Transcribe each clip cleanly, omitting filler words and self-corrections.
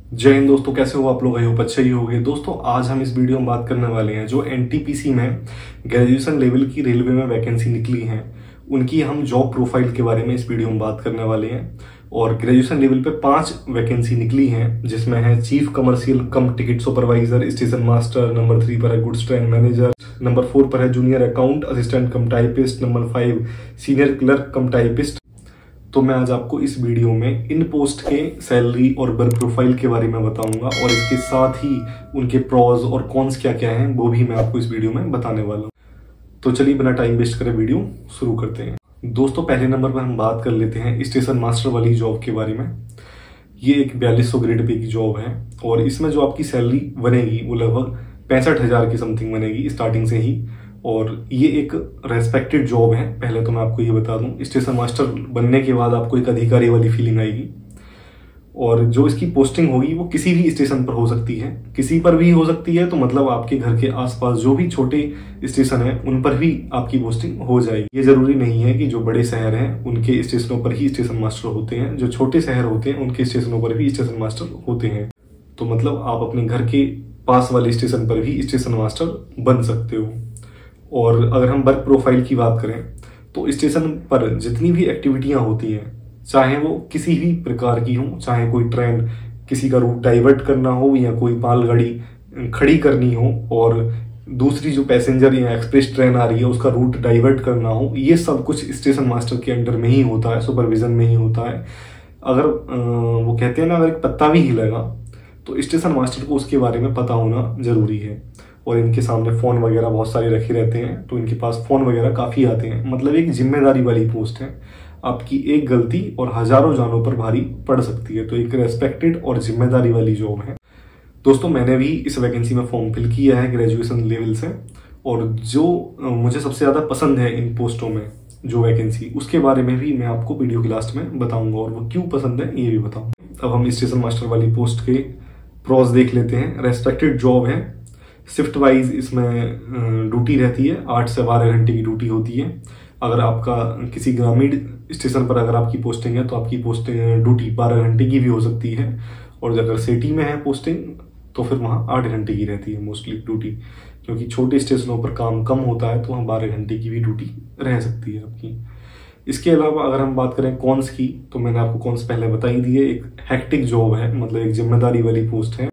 जय हिंद दोस्तों, कैसे हो आप लोग? आई होप अच्छे ही होंगे। दोस्तों आज हम इस वीडियो में बात करने वाले हैं जो एनटीपीसी में ग्रेजुएशन लेवल की रेलवे में वैकेंसी निकली हैं, उनकी हम जॉब प्रोफाइल के बारे में इस वीडियो में बात करने वाले हैं। और ग्रेजुएशन लेवल पे 5 वैकेंसी निकली हैं, जिसमें है चीफ कमर्शियल कम ticket supervisor, station master, number 3 पर है गुड्स ट्रेन मैनेजर, नंबर 4 पर है जूनियर अकाउंट असिस्टेंट कम टाइपिस्ट, नंबर 5 सीनियर क्लर्क कम टाइपिस्ट। तो मैं आज आपको इस वीडियो में इन पोस्ट के सैलरी और वर्क प्रोफाइल के बारे में बताऊंगा, और इसके साथ ही उनके प्रोज और कॉन्स क्या क्या हैं वो भी मैं आपको इस वीडियो में बताने वाला हूं। तो चलिए बिना टाइम वेस्ट करे वीडियो शुरू करते हैं। दोस्तों पहले नंबर पर हम बात कर लेते हैं स्टेशन मास्टर वाली जॉब के बारे में। ये एक 4200 ग्रेड पे की जॉब है, और इसमें जो आपकी सैलरी बनेगी वो लगभग 65,000 की समथिंग बनेगी स्टार्टिंग से ही। और ये एक रेस्पेक्टेड जॉब है। पहले तो मैं आपको ये बता दूं, स्टेशन मास्टर बनने के बाद आपको एक अधिकारी वाली फीलिंग आएगी। और जो इसकी पोस्टिंग होगी वो किसी भी स्टेशन पर हो सकती है, किसी पर भी हो सकती है। तो मतलब आपके घर के आसपास जो भी छोटे स्टेशन है उन पर भी आपकी पोस्टिंग हो जाएगी। ये जरूरी नहीं है कि जो बड़े शहर हैं उनके स्टेशनों पर ही स्टेशन मास्टर होते हैं, जो छोटे शहर होते हैं उनके स्टेशनों पर भी स्टेशन मास्टर होते हैं। तो मतलब आप अपने घर के पास वाले स्टेशन पर भी स्टेशन मास्टर बन सकते हो। और अगर हम वर्क प्रोफाइल की बात करें तो स्टेशन पर जितनी भी एक्टिविटियां होती हैं, चाहे वो किसी भी प्रकार की हो, चाहे कोई ट्रेन किसी का रूट डाइवर्ट करना हो या कोई मालगाड़ी खड़ी करनी हो और दूसरी जो पैसेंजर या एक्सप्रेस ट्रेन आ रही है उसका रूट डाइवर्ट करना हो, ये सब कुछ स्टेशन मास्टर के अंडर में ही होता है, सुपरविजन में ही होता है। अगर वो कहते हैं ना, अगर एक पत्ता भी हिलेगा तो स्टेशन मास्टर को उसके बारे में पता होना जरूरी है। और इनके सामने फोन वगैरह बहुत सारे रखे रहते हैं, तो इनके पास फोन वगैरह काफी आते हैं। मतलब एक जिम्मेदारी वाली पोस्ट है, आपकी एक गलती और हजारों जानों पर भारी पड़ सकती है। तो एक रेस्पेक्टेड और जिम्मेदारी वाली जॉब है। दोस्तों मैंने भी इस वैकेंसी में फॉर्म फिल किया है ग्रेजुएशन लेवल से, और जो मुझे सबसे ज्यादा पसंद है इन पोस्टों में जो वैकेंसी, उसके बारे में भी मैं आपको वीडियो के लास्ट में बताऊंगा, और वो क्यों पसंद है ये भी बताऊंगा। अब हम स्टेशन मास्टर वाली पोस्ट के प्रोज देख लेते हैं। रेस्पेक्टेड जॉब है, शिफ्ट वाइज इसमें ड्यूटी रहती है, 8 से 12 घंटे की ड्यूटी होती है। अगर आपका किसी ग्रामीण स्टेशन पर अगर आपकी पोस्टिंग है तो आपकी पोस्टिंग ड्यूटी 12 घंटे की भी हो सकती है, और अगर सिटी में है पोस्टिंग तो फिर वहाँ 8 घंटे की रहती है मोस्टली ड्यूटी, क्योंकि छोटे स्टेशनों पर काम कम होता है तो वहाँ 12 घंटे की भी ड्यूटी रह सकती है आपकी। इसके अलावा अगर हम बात करें कॉन्स की, तो मैंने आपको कॉन्स पहले बता ही दिए। एक हेक्टिक जॉब है, मतलब एक जिम्मेदारी वाली पोस्ट है,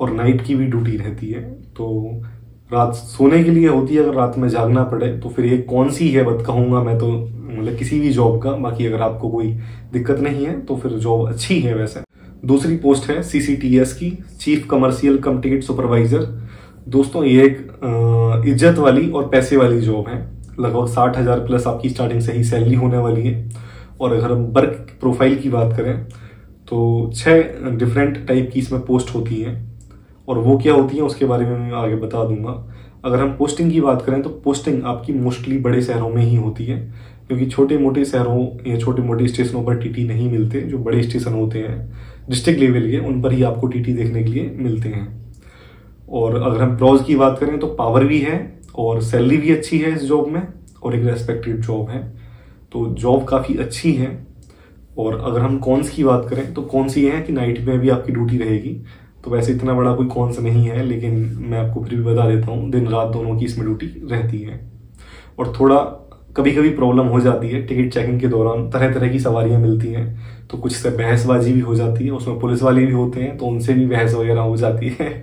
और नाइट की भी ड्यूटी रहती है। तो रात सोने के लिए होती है, अगर रात में जागना पड़े तो फिर ये कौन सी है बत कहूंगा मैं तो, मतलब किसी भी जॉब का। बाकी अगर आपको कोई दिक्कत नहीं है तो फिर जॉब अच्छी है। वैसे दूसरी पोस्ट है सीसीटीएस की, चीफ कमर्शियल कम टिकट सुपरवाइजर। दोस्तों ये एक इज्जत वाली और पैसे वाली जॉब है। लगभग 60,000 प्लस आपकी स्टार्टिंग से ही सैलरी होने वाली है। और अगर हम वर्क प्रोफाइल की बात करें तो 6 डिफरेंट टाइप की इसमें पोस्ट होती है, और वो क्या होती है उसके बारे में मैं आगे बता दूंगा। अगर हम पोस्टिंग की बात करें तो पोस्टिंग आपकी मोस्टली बड़े शहरों में ही होती है, क्योंकि छोटे मोटे शहरों या छोटे मोटे स्टेशनों पर टीटी नहीं मिलते। जो बड़े स्टेशन होते हैं डिस्ट्रिक्ट लेवल के, उन पर ही आपको टीटी देखने के लिए मिलते हैं। और अगर हम प्रोज की बात करें तो पावर भी है और सैलरी भी अच्छी है इस जॉब में, और एक रेस्पेक्टेड जॉब है। तो जॉब काफी अच्छी है। और अगर हम कॉन्स की बात करें तो कॉन्स ये है कि नाइट में भी आपकी ड्यूटी रहेगी। तो वैसे इतना बड़ा कोई कॉन्स नहीं है, लेकिन मैं आपको फिर भी बता देता हूँ, दिन रात दोनों की इसमें ड्यूटी रहती है। और थोड़ा कभी कभी प्रॉब्लम हो जाती है टिकट चेकिंग के दौरान, तरह तरह की सवारियां मिलती हैं तो कुछ से बहसबाजी भी हो जाती है। उसमें पुलिस वाले भी होते हैं तो उनसे भी बहस वगैरह हो जाती है।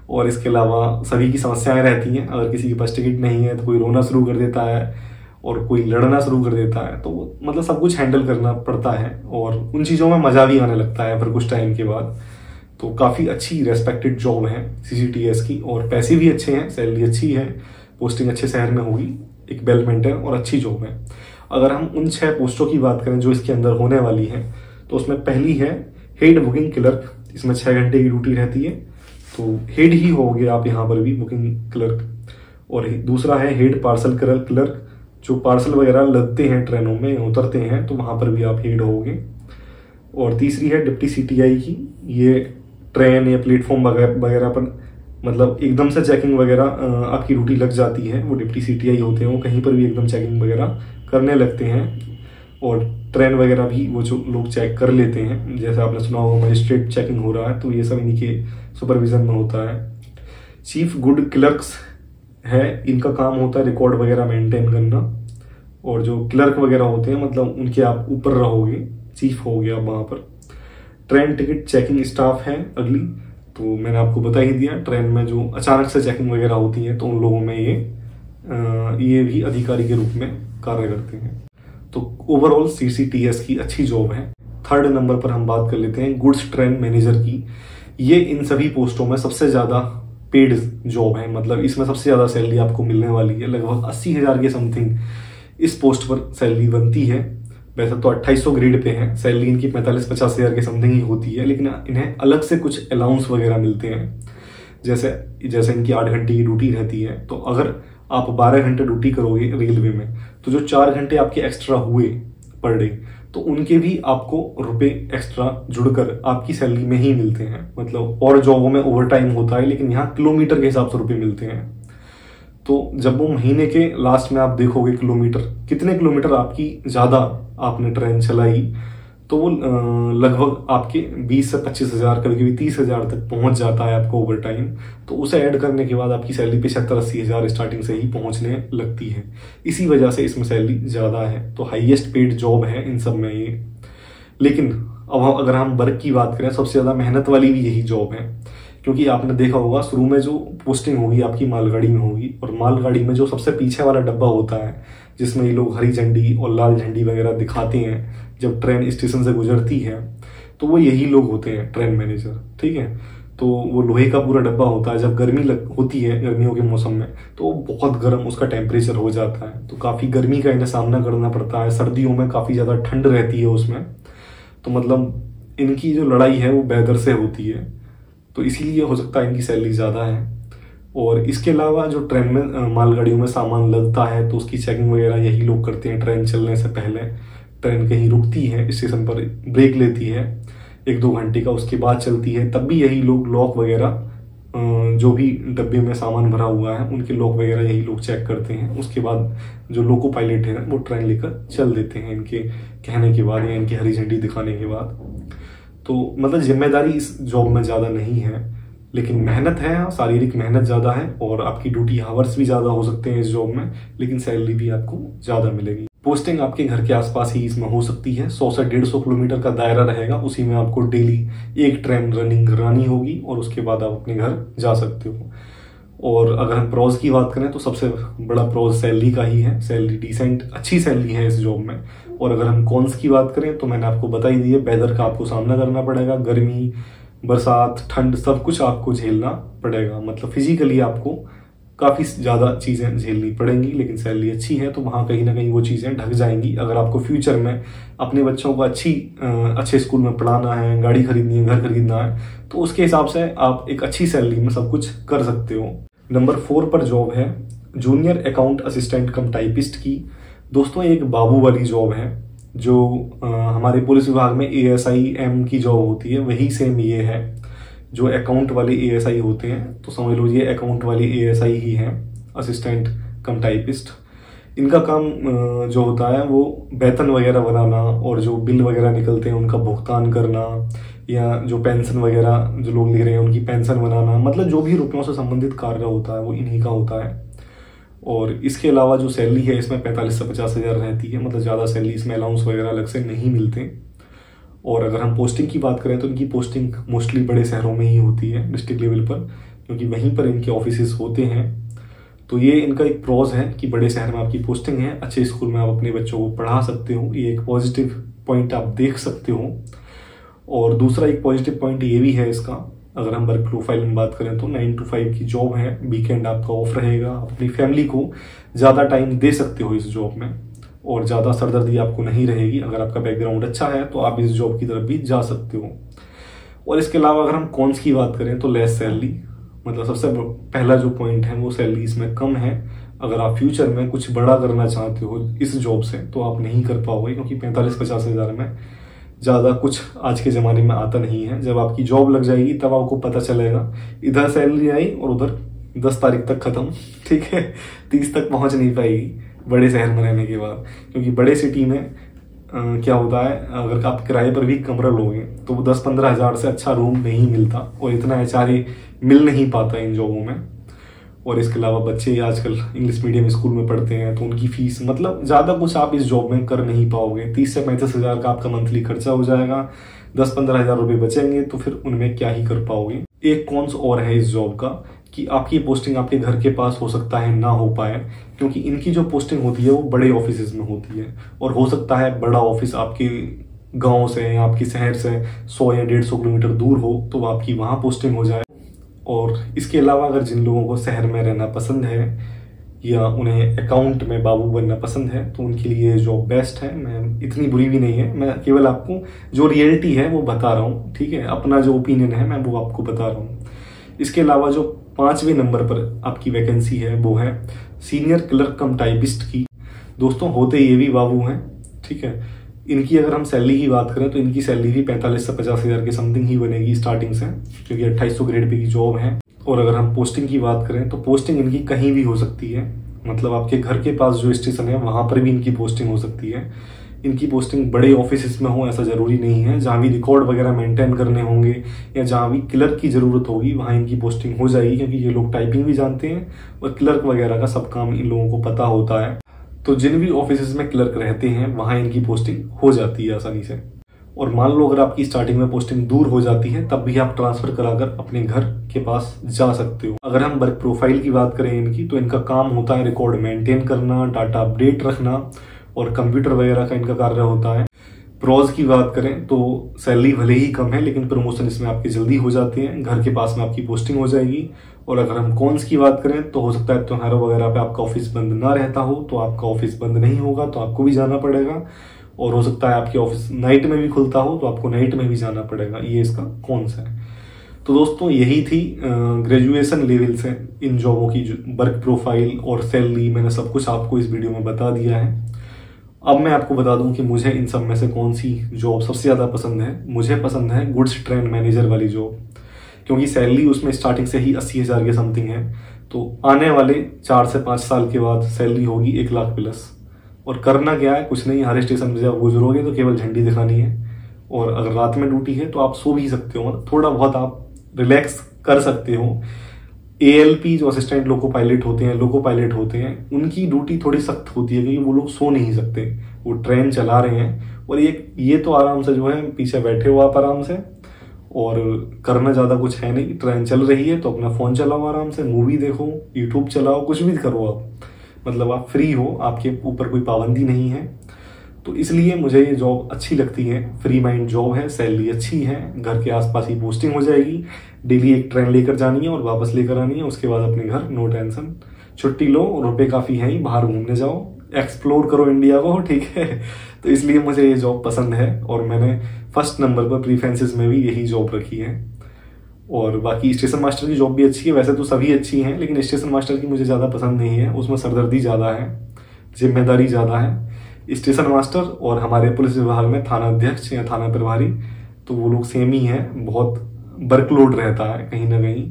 और इसके अलावा सभी की समस्याएं रहती हैं। अगर किसी के पास टिकट नहीं है तो कोई रोना शुरू कर देता है और कोई लड़ना शुरू कर देता है। तो मतलब सब कुछ हैंडल करना पड़ता है, और उन चीज़ों में मजा भी आने लगता है फिर कुछ टाइम के बाद। तो काफ़ी अच्छी रेस्पेक्टेड जॉब है सीसीटीएस की, और पैसे भी अच्छे हैं, सैलरी अच्छी है, पोस्टिंग अच्छे शहर में होगी, एक वेल मेंटेन और अच्छी जॉब है। अगर हम उन 6 पोस्टों की बात करें जो इसके अंदर होने वाली है, तो उसमें पहली है हेड बुकिंग क्लर्क। इसमें 6 घंटे की ड्यूटी रहती है, तो हेड ही होगे आप यहाँ पर भी, बुकिंग क्लर्क। और दूसरा है हेड पार्सल क्लर्क, जो पार्सल वगैरह लदते हैं ट्रेनों में, उतरते हैं, तो वहां पर भी आप हेड होगे। और तीसरी है डिप्टी सीटीआई की। ये ट्रेन या प्लेटफॉर्म वगैरह पर मतलब एकदम से चेकिंग वगैरह आपकी ड्यूटी लग जाती है, वो डिप्टी सीटीआई होते हैं, वो कहीं पर भी एकदम चेकिंग वगैरह करने लगते हैं। और ट्रेन वगैरह भी वो जो लोग चेक कर लेते हैं, जैसे आपने सुना होगा मजिस्ट्रेट चेकिंग हो रहा है, तो ये सब इन्हीं के सुपरविजन में होता है। चीफ गुड क्लर्क्स है, इनका काम होता है रिकॉर्ड वगैरह मेंटेन करना, और जो क्लर्क वगैरह होते हैं मतलब उनके आप ऊपर रहोगे, चीफ हो गया वहां पर। ट्रेन टिकट चेकिंग स्टाफ है अगली, तो मैंने आपको बता ही दिया, ट्रेन में जो अचानक से चेकिंग वगैरह होती है तो उन लोगों में ये भी अधिकारी के रूप में कार्य करते हैं। तो ओवरऑल सीसीटीएस की अच्छी जॉब है। थर्ड नंबर पर हम बात कर लेते हैं गुड्स ट्रेन मैनेजर की। ये इन सभी पोस्टों में सबसे ज्यादा पेड जॉब है, मतलब इसमें सबसे ज्यादा सैलरी आपको मिलने वाली है, लगभग 80,000 के समथिंग इस पोस्ट पर सैलरी बनती है। वैसे तो 2800 ग्रेड पे है, सैलरी इनकी 45-50 हजार के समथिंग ही होती है, लेकिन इन्हें अलग से कुछ अलाउंस वगैरह मिलते हैं। जैसे इनकी 8 घंटे की ड्यूटी रहती है, तो अगर आप 12 घंटे ड्यूटी करोगे रेलवे में, तो जो 4 घंटे आपके एक्स्ट्रा हुए पर डे, तो उनके भी आपको रुपए एक्स्ट्रा जुड़कर आपकी सैलरी में ही मिलते हैं। मतलब और जॉबों में ओवर टाइम होता है, लेकिन यहाँ किलोमीटर के हिसाब से रुपए मिलते हैं। तो जब वो महीने के लास्ट में आप देखोगे किलोमीटर, कितने किलोमीटर आपकी ज्यादा आपने ट्रेन चलाई, तो वो लगभग आपके 20 से 25 हजार, कभी कभी 30 हजार तक पहुंच जाता है आपको ओवर टाइम। तो उसे ऐड करने के बाद आपकी सैलरी 75-80 हजार स्टार्टिंग से ही पहुंचने लगती है। इसी वजह से इसमें सैलरी ज्यादा है, तो हाईएस्ट पेड जॉब है इन सब में ये। लेकिन अब अगर हम वर्क की बात करें, सबसे ज्यादा मेहनत वाली भी यही जॉब है, क्योंकि आपने देखा होगा शुरू में जो पोस्टिंग होगी आपकी मालगाड़ी में होगी, और मालगाड़ी में जो सबसे पीछे वाला डब्बा होता है जिसमें ये लोग हरी झंडी और लाल झंडी वगैरह दिखाते हैं जब ट्रेन स्टेशन से गुजरती है, तो वो यही लोग होते हैं ट्रेन मैनेजर, ठीक है। तो वो लोहे का पूरा डब्बा होता है, जब गर्मी होती है गर्मियों के मौसम में, तो बहुत गर्म उसका टेम्परेचर हो जाता है, तो काफी गर्मी का इन्हें सामना करना पड़ता है। सर्दियों में काफी ज्यादा ठंड रहती है उसमें, तो मतलब इनकी जो लड़ाई है वो वेदर से होती है, तो इसीलिए हो सकता है इनकी सैलरी ज्यादा है। और इसके अलावा जो ट्रेन में मालगाड़ियों में सामान लगता है, तो उसकी चेकिंग वगैरह यही लोग करते हैं ट्रेन चलने से पहले। ट्रेन कहीं रुकती है, स्टेशन पर ब्रेक लेती है 1-2 घंटे का, उसके बाद चलती है, तब भी यही लोग लॉक वगैरह, जो भी डब्बे में सामान भरा हुआ है उनके लॉक वगैरह यही लोग चेक करते हैं। उसके बाद जो लोको पायलट है वो ट्रेन लेकर चल देते हैं इनके कहने के बाद या इनकी हरी झंडी दिखाने के बाद। तो मतलब जिम्मेदारी इस जॉब में ज्यादा नहीं है, लेकिन मेहनत है, शारीरिक मेहनत ज्यादा है, और आपकी ड्यूटी आवर्स भी ज्यादा हो सकते हैं इस जॉब में, लेकिन सैलरी भी आपको ज्यादा मिलेगी। पोस्टिंग आपके घर के आसपास ही इसमें हो सकती है, 100 से 150 किलोमीटर का दायरा रहेगा, उसी में आपको डेली एक ट्रेन रनिंग करानी होगी, और उसके बाद आप अपने घर जा सकते हो। और अगर हम प्रॉज की बात करें, तो सबसे बड़ा प्रॉज सैलरी का ही है। सैलरी डिसेंट, अच्छी सैलरी है इस जॉब में। और अगर हम कॉन्स की बात करें, तो मैंने आपको बता ही दी है, वेदर का आपको सामना करना पड़ेगा, गर्मी, बरसात, ठंड, सब कुछ आपको झेलना पड़ेगा। मतलब फिजिकली आपको काफी ज्यादा चीजें झेलनी पड़ेंगी, लेकिन सैलरी अच्छी है तो वहां कहीं ना कहीं वो चीजें ढक जाएंगी। अगर आपको फ्यूचर में अपने बच्चों को अच्छे स्कूल में पढ़ाना है, गाड़ी खरीदनी है, घर खरीदना है, तो उसके हिसाब से आप एक अच्छी सैलरी में सब कुछ कर सकते हो। नंबर 4 पर जॉब है जूनियर अकाउंट असिस्टेंट कम टाइपिस्ट की। दोस्तों एक बाबू वाली जॉब है, जो हमारे पुलिस विभाग में ASI-M की जॉब होती है, वही सेम ये है। जो अकाउंट वाले ASI होते हैं, तो समझ लो ये अकाउंट वाले ASI ही हैं, असिस्टेंट कम टाइपिस्ट। इनका काम जो होता है वो वेतन वगैरह बनाना, और जो बिल वगैरह निकलते हैं उनका भुगतान करना, या जो पेंशन वगैरह जो लोग ले रहे हैं उनकी पेंशन बनाना, मतलब जो भी रुपयों से संबंधित कार्य होता है वो इन्हीं का होता है। और इसके अलावा जो सैलरी है इसमें 45 से 50 हजार रहती है, मतलब ज़्यादा सैलरी इसमें अलाउंस वगैरह अलग से नहीं मिलते। और अगर हम पोस्टिंग की बात करें, तो इनकी पोस्टिंग मोस्टली बड़े शहरों में ही होती है, डिस्ट्रिक्ट लेवल पर, क्योंकि वहीं पर इनके ऑफिसेस होते हैं। तो ये इनका एक प्रोज है कि बड़े शहर में आपकी पोस्टिंग है, अच्छे स्कूल में आप अपने बच्चों को पढ़ा सकते हो, ये एक पॉजिटिव पॉइंट आप देख सकते हो। और दूसरा एक पॉजिटिव पॉइंट ये भी है इसका, अगर हम वर्क प्रोफाइल में बात करें तो 9 to 5 की जॉब है, वीकेंड आपका ऑफ रहेगा, आप अपनी फैमिली को ज़्यादा टाइम दे सकते हो इस जॉब में, और ज़्यादा सरदर्दी आपको नहीं रहेगी। अगर आपका बैकग्राउंड अच्छा है तो आप इस जॉब की तरफ भी जा सकते हो। और इसके अलावा अगर हम कॉन्स की बात करें तो लेस सैलरी, मतलब सबसे पहला जो पॉइंट है वो सैलरी इसमें कम है। अगर आप फ्यूचर में कुछ बड़ा करना चाहते हो इस जॉब से तो आप नहीं कर पाओगे, क्योंकि 45-50 हजार में ज़्यादा कुछ आज के ज़माने में आता नहीं है। जब आपकी जॉब लग जाएगी तब आपको पता चलेगा, इधर सैलरी आई और उधर 10 तारीख तक खत्म, ठीक है, 30 तक पहुंच नहीं पाएगी बड़े शहर में रहने के बाद। क्योंकि बड़े सिटी में क्या होता है, अगर आप किराए पर भी कमरा लोगे तो 10-15 हज़ार से अच्छा रूम नहीं मिलता और इतना एचआरए मिल नहीं पाता इन जॉबों में। और इसके अलावा बच्चे आजकल इंग्लिश मीडियम स्कूल में पढ़ते हैं तो उनकी फीस, मतलब ज़्यादा कुछ आप इस जॉब में कर नहीं पाओगे। 30 से 35 हज़ार का आपका मंथली खर्चा हो जाएगा, 10-15 हज़ार रुपये बचेंगे तो फिर उनमें क्या ही कर पाओगे। एक कॉन्स और है इस जॉब का कि आपकी पोस्टिंग आपके घर के पास हो सकता है ना हो पाए, क्योंकि इनकी जो पोस्टिंग होती है वो बड़े ऑफिस में होती है और हो सकता है बड़ा ऑफिस आपके गांव से या आपके शहर से 100 या 150 किलोमीटर दूर हो तो आपकी वहाँ पोस्टिंग हो जाए। और इसके अलावा अगर जिन लोगों को शहर में रहना पसंद है या उन्हें अकाउंट में बाबू बनना पसंद है तो उनके लिए जॉब बेस्ट है। मैं इतनी बुरी भी नहीं है, मैं केवल आपको जो रियलिटी है वो बता रहा हूँ, ठीक है। अपना जो ओपिनियन है मैं वो आपको बता रहा हूँ। इसके अलावा जो 5वें नंबर पर आपकी वैकेंसी है वो है सीनियर क्लर्क कम टाइपिस्ट की। दोस्तों होते ये भी बाबू हैं, ठीक है। इनकी अगर हम सैलरी की बात करें तो इनकी सैलरी भी 45 से 50 हज़ार के समथिंग ही बनेगी स्टार्टिंग से, क्योंकि 2800 ग्रेड पे की जॉब है। और अगर हम पोस्टिंग की बात करें तो पोस्टिंग इनकी कहीं भी हो सकती है, मतलब आपके घर के पास जो स्टेशन है वहां पर भी इनकी पोस्टिंग हो सकती है। इनकी पोस्टिंग बड़े ऑफिस में हो ऐसा जरूरी नहीं है, जहां भी रिकॉर्ड वगैरह मेंटेन करने होंगे या जहां भी क्लर्क की जरूरत होगी वहां इनकी पोस्टिंग हो जाएगी, क्योंकि ये लोग टाइपिंग भी जानते हैं और क्लर्क वगैरह का सब काम इन लोगों को पता होता है। तो जिन भी ऑफिस में क्लर्क रहते हैं वहां इनकी पोस्टिंग हो जाती है आसानी से। और मान लो अगर आपकी स्टार्टिंग में पोस्टिंग दूर हो जाती है तब भी आप ट्रांसफर कराकर अपने घर के पास जा सकते हो। अगर हम वर्क प्रोफाइल की बात करें इनकी तो इनका काम होता है रिकॉर्ड मेंटेन करना, डाटा अपडेट रखना और कंप्यूटर वगैरह का इनका कार्य होता है। प्रोज की बात करें तो सैलरी भले ही कम है लेकिन प्रमोशन इसमें आपकी जल्दी हो जाती है, घर के पास में आपकी पोस्टिंग हो जाएगी। और अगर हम कॉन्स की बात करें तो हो सकता है त्योहारों वगैरह पे आपका ऑफिस बंद ना रहता हो तो आपका ऑफिस बंद नहीं होगा तो आपको भी जाना पड़ेगा। और हो सकता है आपकी ऑफिस नाइट में भी खुलता हो तो आपको नाइट में भी जाना पड़ेगा। ये इसका कॉन्स है। तो दोस्तों यही थी ग्रेजुएशन लेवल से इन जॉबों की वर्क प्रोफाइल और सैलरी, मैंने सब कुछ आपको इस वीडियो में बता दिया है। अब मैं आपको बता दूं कि मुझे इन सब में से कौन सी जॉब सबसे ज़्यादा पसंद है। मुझे पसंद है गुड्स ट्रेन मैनेजर वाली जॉब, क्योंकि सैलरी उसमें स्टार्टिंग से ही 80 हज़ार के समथिंग है। तो आने वाले 4 से 5 साल के बाद सैलरी होगी 1 लाख प्लस। और करना क्या है, कुछ नहीं, हर स्टेशन पर जब गुजरोगे तो केवल झंडी दिखानी है। और अगर रात में ड्यूटी है तो आप सो भी सकते हो, थोड़ा बहुत आप रिलैक्स कर सकते हो। ALP जो असिस्टेंट लोको पायलट होते हैं उनकी ड्यूटी थोड़ी सख्त होती है क्योंकि वो लोग सो नहीं सकते, वो ट्रेन चला रहे हैं। और ये तो आराम से जो है पीछे बैठे हो आप आराम से, और करना ज़्यादा कुछ है नहीं। ट्रेन चल रही है तो अपना फ़ोन चलाओ आराम से, मूवी देखो, यूट्यूब चलाओ, कुछ भी करो आप, मतलब आप फ्री हो, आपके ऊपर कोई पाबंदी नहीं है। तो इसलिए मुझे ये जॉब अच्छी लगती है। फ्री माइंड जॉब है, सैलरी अच्छी है, घर के आसपास ही पोस्टिंग हो जाएगी, डेली एक ट्रेन लेकर जानी है और वापस लेकर आनी है, उसके बाद अपने घर, नो टेंशन, छुट्टी लो, रुपए काफ़ी हैं ही, बाहर घूमने जाओ, एक्सप्लोर करो इंडिया को, ठीक है। तो इसलिए मुझे ये जॉब पसंद है और मैंने फर्स्ट नंबर पर प्रीफरेंसेस में भी यही जॉब रखी है। और बाकी स्टेशन मास्टर की जॉब भी अच्छी है, वैसे तो सभी अच्छी हैं लेकिन स्टेशन मास्टर की मुझे ज़्यादा पसंद नहीं है, उसमें सरदर्दी ज़्यादा है, जिम्मेदारी ज़्यादा है। स्टेशन मास्टर और हमारे पुलिस विभाग में थाना अध्यक्ष या थाना प्रभारी तो वो लोग सेम ही हैं, बहुत वर्कलोड रहता है कहीं ना कहीं।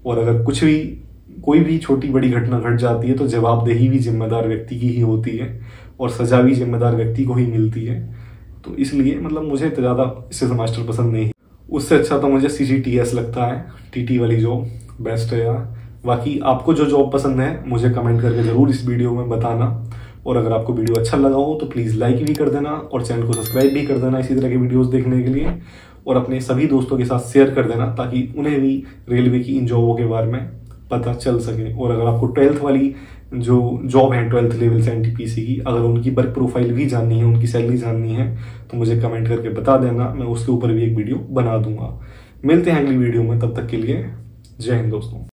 और अगर कोई भी छोटी बड़ी घटना घट जाती है तो जवाबदेही भी जिम्मेदार व्यक्ति की ही होती है और सजा भी जिम्मेदार व्यक्ति को ही मिलती है। तो इसलिए मतलब मुझे तो ज़्यादा स्टेशन मास्टर पसंद नहीं है। उससे अच्छा तो मुझे CGTS लगता है, TT वाली जॉब बेस्ट है यार। बाकी आपको जो जॉब पसंद है मुझे कमेंट करके ज़रूर इस वीडियो में बताना। और अगर आपको वीडियो अच्छा लगा हो तो प्लीज़ लाइक भी कर देना और चैनल को सब्सक्राइब भी कर देना इसी तरह के वीडियोस देखने के लिए। और अपने सभी दोस्तों के साथ शेयर कर देना ताकि उन्हें भी रेलवे की इन जॉबों के बारे में पता चल सके। और अगर आपको 12th वाली जो जॉब है 12th लेवल से NTPC की, अगर उनकी वर्क प्रोफाइल भी जाननी है, उनकी सैलरी जाननी है तो मुझे कमेंट करके बता देना, मैं उसके ऊपर भी एक वीडियो बना दूंगा। मिलते हैं अगली वीडियो में, तब तक के लिए जय हिंद दोस्तों।